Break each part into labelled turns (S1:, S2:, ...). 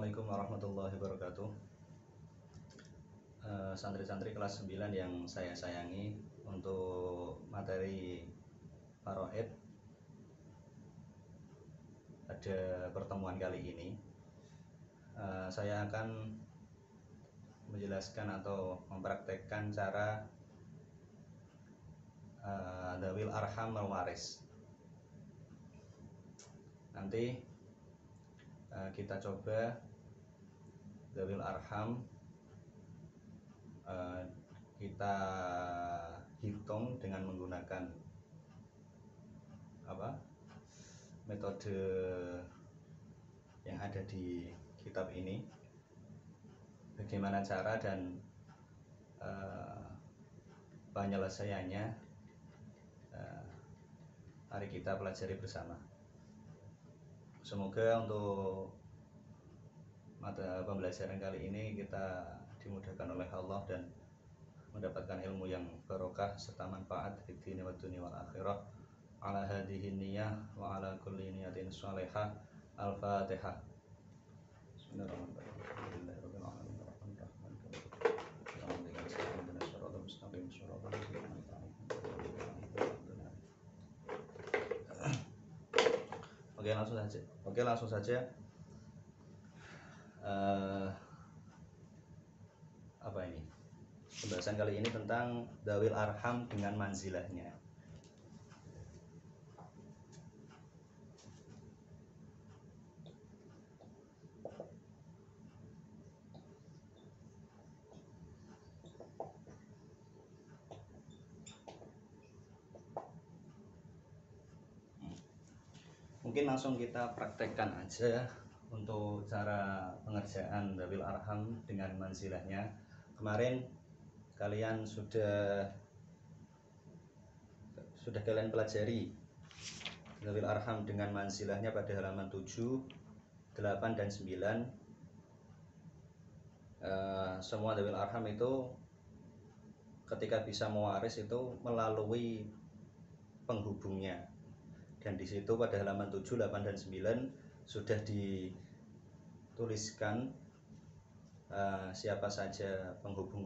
S1: Assalamualaikum warahmatullahi wabarakatuh. Santri-santri kelas 9 yang saya sayangi, untuk materi Faraid pada pertemuan kali ini saya akan menjelaskan atau mempraktekkan cara Dzawil Arham mewaris. Nanti kita coba Dzawil Arham, kita hitung dengan menggunakan metode yang ada di kitab ini. Bagaimana cara dan penyelesaiannya, mari kita pelajari bersama. Semoga untuk mata pembelajaran kali ini kita dimudahkan oleh Allah dan mendapatkan ilmu yang barokah serta manfaat di dini wa dunia wal akhirah. Ala hadhihi niyyah wa ala kulli niyatin shalihah. Al-Fatihah. Bismillahirrahmanirrahim. Oke, langsung saja. Apa ini? Pembahasan kali ini tentang Dzawil Arham dengan manzilahnya. Mungkin langsung kita praktekkan aja untuk cara pengerjaan Dzawil Arham dengan manzilahnya. Kemarin kalian sudah kalian pelajari Dzawil Arham dengan manzilahnya pada halaman 7, 8 dan 9. Semua Dzawil Arham itu ketika bisa mewaris itu melalui penghubungnya. Dan di situ pada halaman 7, 8 dan 9 sudah dituliskan siapa saja penghubung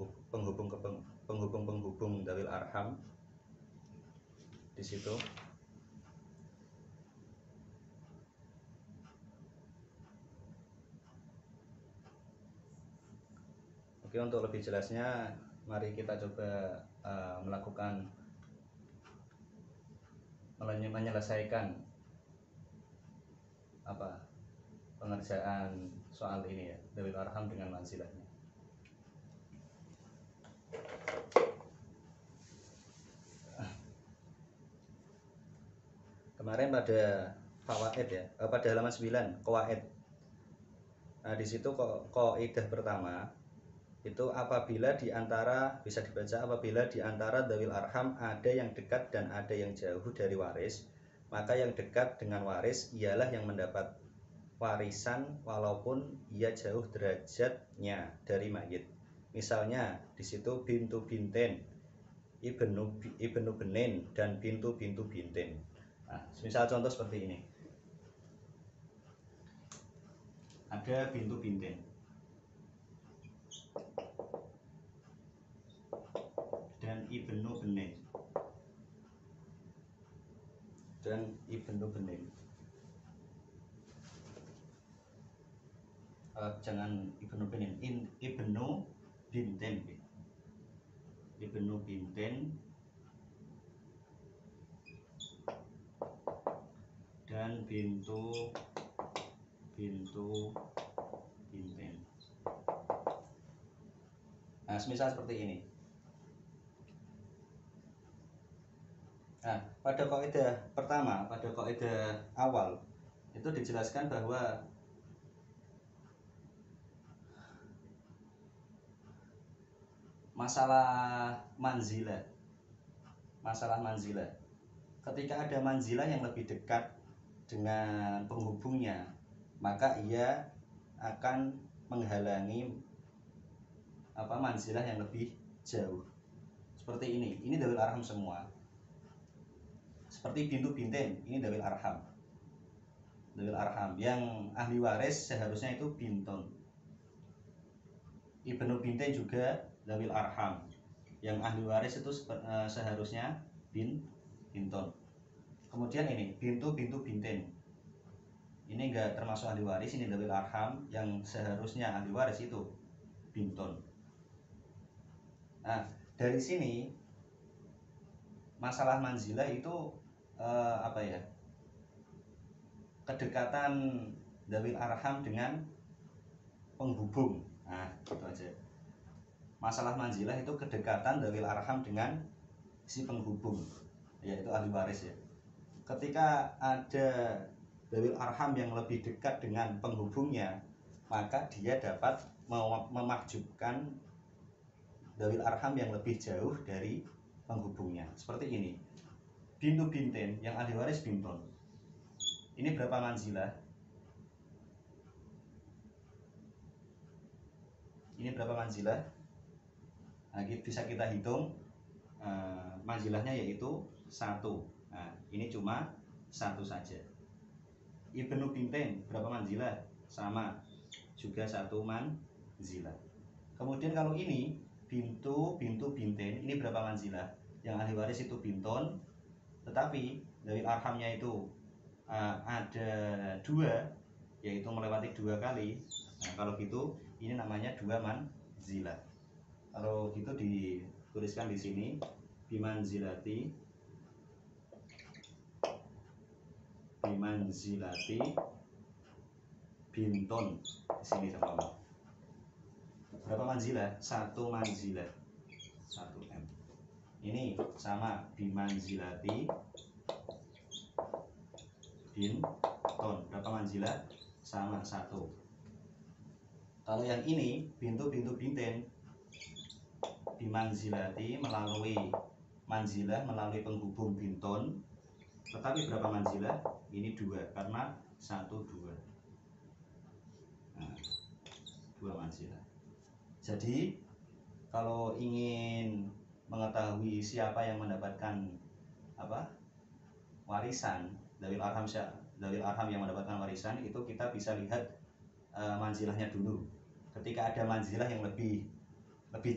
S1: Dzawil Arham di situ. Oke, untuk lebih jelasnya mari kita coba menyelesaikan pengerjaan soal ini ya, Dzawil Arham dengan manzilahnya. Kemarin pada fawaid ya, pada halaman 9 qawaid. Nah, di situ kaidah pertama itu apabila bisa dibaca apabila di antara Dzawil Arham ada yang dekat dan ada yang jauh dari waris, maka yang dekat dengan waris ialah yang mendapat warisan walaupun ia jauh derajatnya dari mayit. Misalnya di situ bintu binten, ibnu benin dan bintu binten. Nah, misal contoh seperti ini. Ada bintu binten dan ibnu benin jangan ibnu benin, ibnu binten dan bintu binten. Nah, semisal seperti ini. Nah, pada kaidah pertama, pada kaidah awal itu dijelaskan bahwa masalah manzilah, ketika ada manzilah yang lebih dekat dengan penghubungnya, maka ia akan menghalangi manzilah yang lebih jauh. Seperti ini Dzawil Arham semua. Seperti bintu binten, ini Dzawil Arham. Dawil arham. Yang ahli waris seharusnya itu binton. Ibnu bintin juga dawil arham. Yang ahli waris itu seharusnya binton. Kemudian ini bintu bintin. Ini enggak termasuk ahli waris, ini dawil arham. Yang seharusnya ahli waris itu binton. Nah, dari sini masalah manzilah itu apa ya? Kedekatan dawil arham dengan penghubung. Nah, gitu aja. Masalah manzilah itu kedekatan dawil arham dengan si penghubung, yaitu ahli waris ya. Ketika ada dawil arham yang lebih dekat dengan penghubungnya, maka dia dapat memakjubkan dawil arham yang lebih jauh dari penghubungnya. Seperti ini. Bintu bintin, yang ahli waris binton. Ini berapa manzilah? Ini berapa manzilah? Nah, bisa kita hitung manzilahnya yaitu 1. Nah, ini cuma 1 saja. Ibnu bintin berapa manzilah? Sama, juga 1 manzilah. Kemudian kalau ini bintu bintin, ini berapa manzilah? Yang ahli waris itu binton, tetapi dari arhamnya itu ada 2, yaitu melewati 2 kali. Nah, kalau gitu ini namanya 2 manzilah. Kalau gitu dituliskan di sini bimanzilati binton di sini sama. Berapa manzilah? 1 manzilah. 1 M. Ini sama bimanzilati binton. Berapa manzilah? Sama 1. Kalau yang ini bintu bintin, bimanzilati melalui manzilah melalui penghubung binton, tetapi berapa manzilah? Ini 2 karena 1 2. Nah, 2 manzilah. Jadi kalau ingin mengetahui siapa yang mendapatkan warisan, dawil arham yang mendapatkan warisan, itu kita bisa lihat manzilahnya dulu. Ketika ada manzilah yang lebih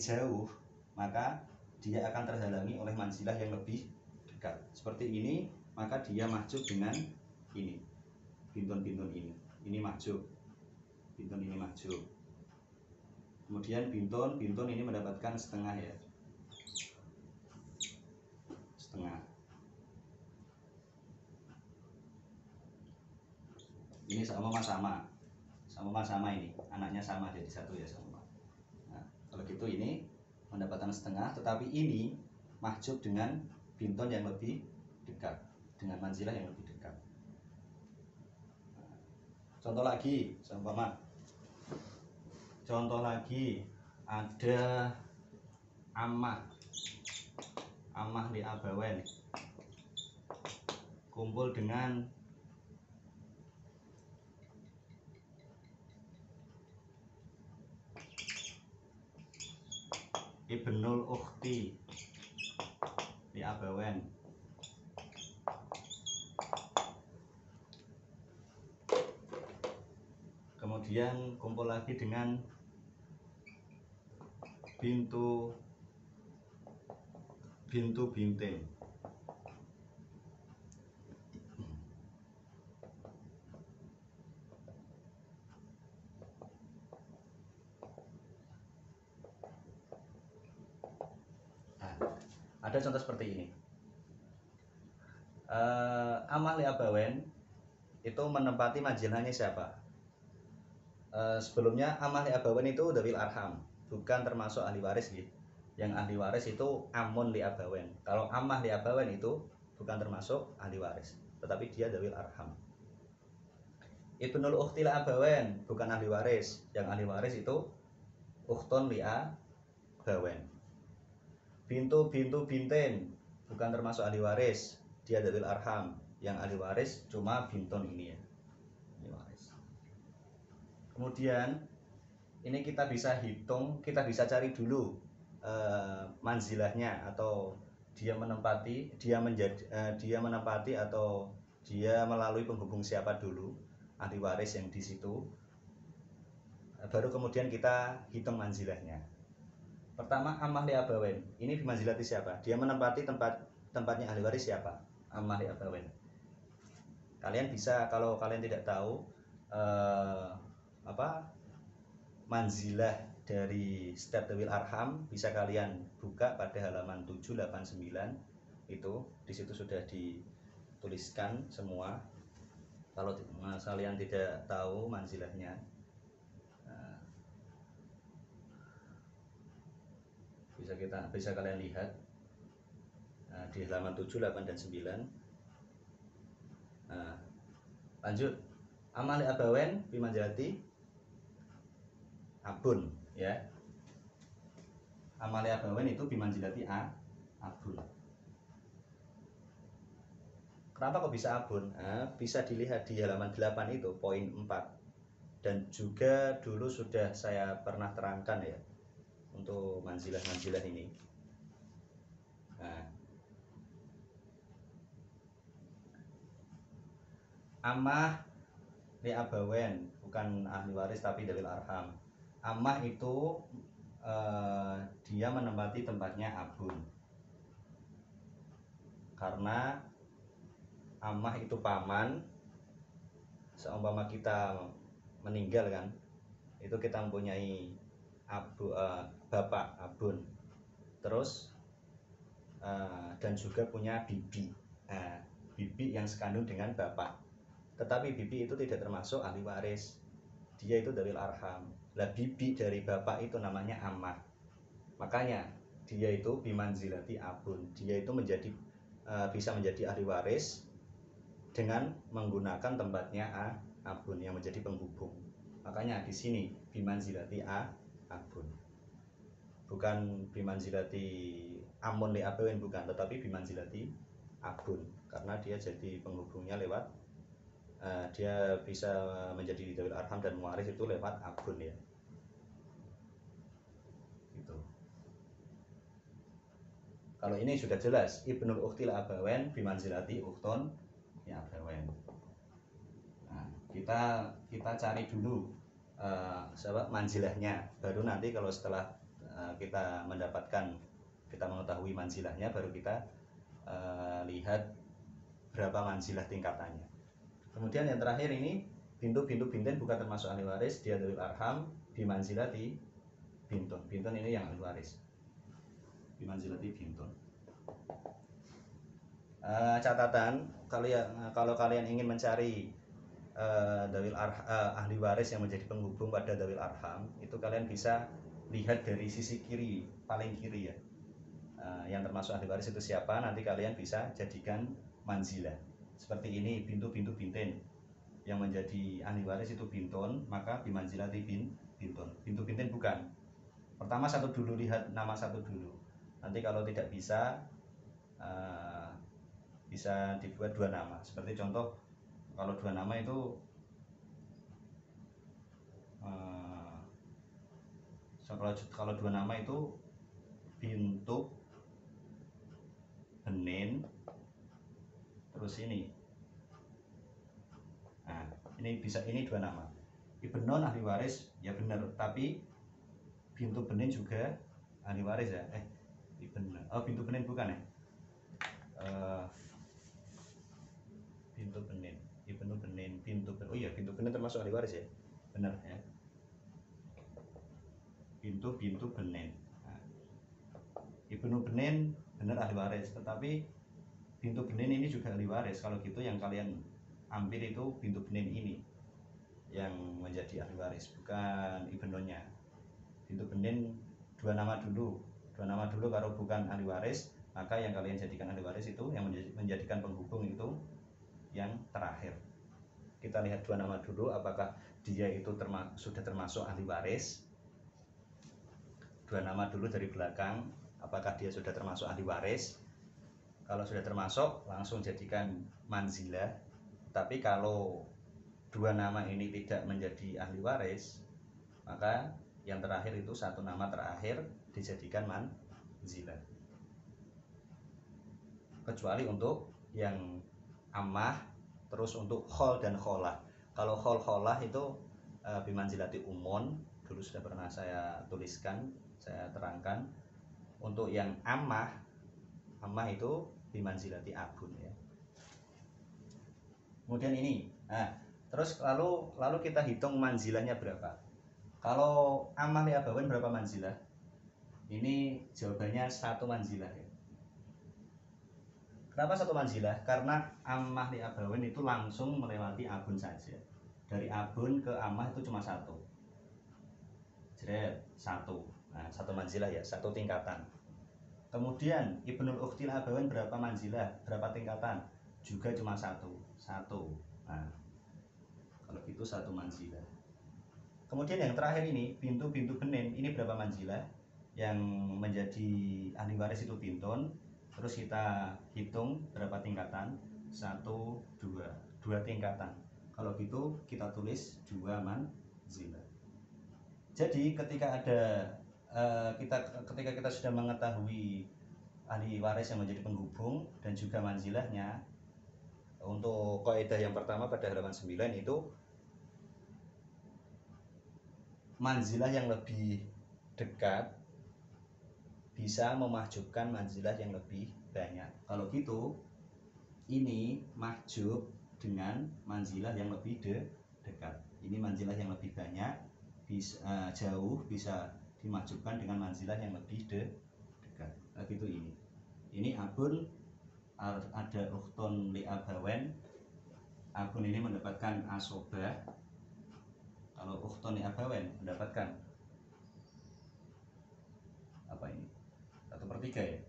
S1: jauh, maka dia akan terhalangi oleh manzilah yang lebih dekat. Seperti ini, maka dia mahjub dengan ini, binton ini mahjub, binton ini mahjub. Kemudian binton ini mendapatkan setengah ya, setengah. Ini sama ini, anaknya sama jadi 1 ya sama. Nah, kalau gitu ini mendapatkan setengah, tetapi ini mahjub dengan binton yang lebih dekat, dengan manzilah yang lebih dekat. Nah, contoh lagi, ada ammah li abawen kumpul dengan ibnul ukhti li abawen. Kemudian kumpul lagi dengan bintu bintin. Ada contoh seperti ini. Ammah li abawen itu menempati manzilahnya siapa? Sebelumnya ammah li abawen itu dawil arham, bukan termasuk ahli waris gitu. Yang ahli waris itu amun li abawen. Kalau ammah li abawen itu bukan termasuk ahli waris, tetapi dia dawil arham. Ibnul ukhti li abawen bukan ahli waris. Yang ahli waris itu ukhtun li abawen. Bintu bintin bukan termasuk ahli waris, dia dawil arham. Yang ahli waris cuma binton ini ya, ini waris. Kemudian ini kita bisa hitung, kita bisa cari dulu manzilahnya, atau dia menempati atau dia melalui penghubung siapa dulu. ahli waris yang di situ, baru kemudian kita hitung manzilahnya. Pertama, ammah li abawain. Ini bimanzilati siapa? Dia menempati tempatnya ahli waris siapa? Ammah li abawain. Kalian bisa, kalau kalian tidak tahu manzilah dari step dawil arham, bisa kalian buka pada halaman 789. Itu di situ sudah dituliskan semua. Kalau kalian tidak tahu manzilahnya, bisa kalian lihat di halaman 7, 8 dan 9. Lanjut, amal abawen bimanzilati abun, ya. Amal abawen itu bimanzilati abun. Kenapa kok bisa abun? Bisa dilihat di halaman 8 itu, poin 4. Dan juga dulu sudah saya pernah terangkan ya, untuk manzilah-manzilah ini. Ammah li abawen, bukan ahli waris tapi dawil arham. Ammah itu dia menempati tempatnya abun. Karena ammah itu paman. Seumpama kita meninggal kan, itu kita mempunyai bapak abun, terus dan juga punya bibi, bibi yang sekandung dengan bapak. Tetapi bibi itu tidak termasuk ahli waris, dia itu dawil arham. Lah bibi dari bapak itu namanya ammah. Makanya dia itu bimanzilati abun, dia itu bisa menjadi ahli waris dengan menggunakan tempatnya abun yang menjadi penghubung. Makanya di sini bimanzilati abun, bukan bimanzilati amun li abawen, bukan, tetapi bimanzilati abun, karena dia jadi penghubungnya lewat dia bisa menjadi dawil arham dan muwaris itu lewat abun, ya. Gitu. Kalau ini sudah jelas, ibnul ukhtil abawen bimanzilati ukhtun ya abawen. Nah, kita cari dulu manzilahnya, baru nanti kalau setelah kita mengetahui manzilahnya, baru kita lihat berapa manzilah tingkatannya. Kemudian yang terakhir ini bintu binten bukan termasuk ahli waris, dia dawil arham bimanzilati bintun. Bintun ini yang ahli waris, bimanzilati bintun. Catatan, kalau kalian ingin mencari ahli waris yang menjadi penghubung pada dawil arham, itu kalian bisa lihat dari sisi kiri, paling kiri ya, yang termasuk ahli waris itu siapa. Nanti kalian bisa jadikan manzilah seperti ini, bintu binten yang menjadi ahli waris itu bintun, maka bimanzilati bintun. Bintu binten bukan. Pertama satu dulu, lihat nama satu dulu. Nanti kalau tidak bisa bisa dibuat dua nama. Seperti contoh, kalau dua nama itu kalau dua nama itu bintu benin, terus ini. Nah, ini dua nama. Ibnon ahli waris ya benar, tapi bintu benin juga ahli waris ya. Bintu benin bukan ya. Bintu benin, ibnu benin, bintu benin. Oh iya, bintu benin termasuk ahli waris ya. Benar ya. Bintu benin. Nah, ibnu benin benar ahli waris, tetapi bintu benin ini juga ahli waris. Kalau gitu yang kalian ambil itu bintu benin ini yang menjadi ahli waris, bukan ibnunya. Bintu benin dua nama dulu kalau bukan ahli waris, maka yang kalian jadikan ahli waris itu yang menjadikan penghubung itu yang terakhir. Kita lihat dua nama dulu, apakah dia itu sudah termasuk ahli waris. Dua nama dulu dari belakang, apakah dia sudah termasuk ahli waris. Kalau sudah termasuk, langsung jadikan manzilah. Tapi kalau dua nama ini tidak menjadi ahli waris, maka yang terakhir itu satu nama terakhir dijadikan manzilah. Kecuali untuk yang ammah, terus untuk khol dan kholah. Kalau kholkholah itu bimanzilati umon, dulu sudah pernah saya tuliskan, saya terangkan. Untuk yang amah itu bimanzilati abun ya. Kemudian ini, terus lalu kita hitung manzilahnya berapa. Kalau amah li abawan berapa manzilah? Ini jawabannya 1 manzilah ya. Kenapa 1 manzilah? Karena amah li abawan itu langsung melewati abun saja. Dari abun ke amah itu cuma 1. Jret, 1. Nah, 1 manzilah ya, 1 tingkatan. Kemudian ibnul ukhtil abawan berapa manzilah? Berapa tingkatan? Juga cuma 1. Nah, kalau gitu 1 manzilah. Kemudian yang terakhir ini bintu benin, ini berapa manzilah? Yang menjadi ahli waris itu bintun. Terus kita hitung berapa tingkatan? 1, 2 tingkatan. Kalau gitu kita tulis 2 manzilah. Jadi ketika kita sudah mengetahui ahli waris yang menjadi penghubung dan juga manzilahnya, untuk kaidah yang pertama pada halaman 9 itu manzilah yang lebih dekat bisa memahjubkan manzilah yang lebih banyak. Kalau gitu ini mahjub dengan manzilah yang lebih dekat. Ini manzilah yang lebih banyak jauh bisa dimahjubkan dengan manzilah yang lebih dekat. Nah, gitu ini. Ini abun ada ukhtun li abawen. Abun ini mendapatkan asobah. Kalau ukhtun li abawen mendapatkan apa ini? 1/3 ya.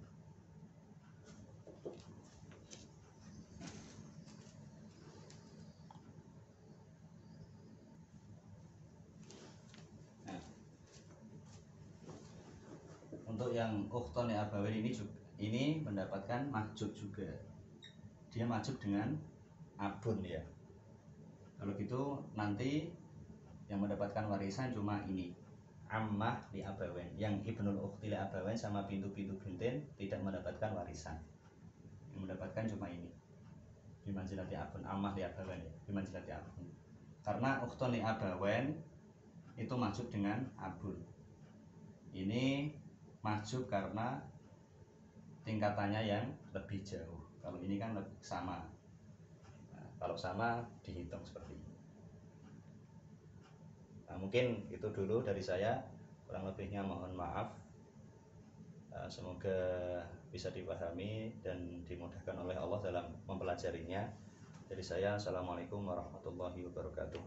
S1: Untuk yang ukhtun li abawen ini mendapatkan mahjub juga. Dia mahjub dengan abun ya. Kalau gitu nanti yang mendapatkan warisan cuma ini ammah li abawen. Yang ibnul ukhti li abawen sama bintu-bintu bintin tidak mendapatkan warisan. Yang mendapatkan cuma ini bimanzilati abun, ammah li abawen ya, bimanzilati abun. Karena ukhtun li abawen itu mahjub dengan abun. Ini mahjub karena tingkatannya yang lebih jauh. Kalau ini kan sama. Nah, kalau sama dihitung seperti ini. Nah, mungkin itu dulu dari saya. Kurang lebihnya mohon maaf. Semoga bisa dipahami dan dimudahkan oleh Allah dalam mempelajarinya. Dari saya, assalamualaikum warahmatullahi wabarakatuh.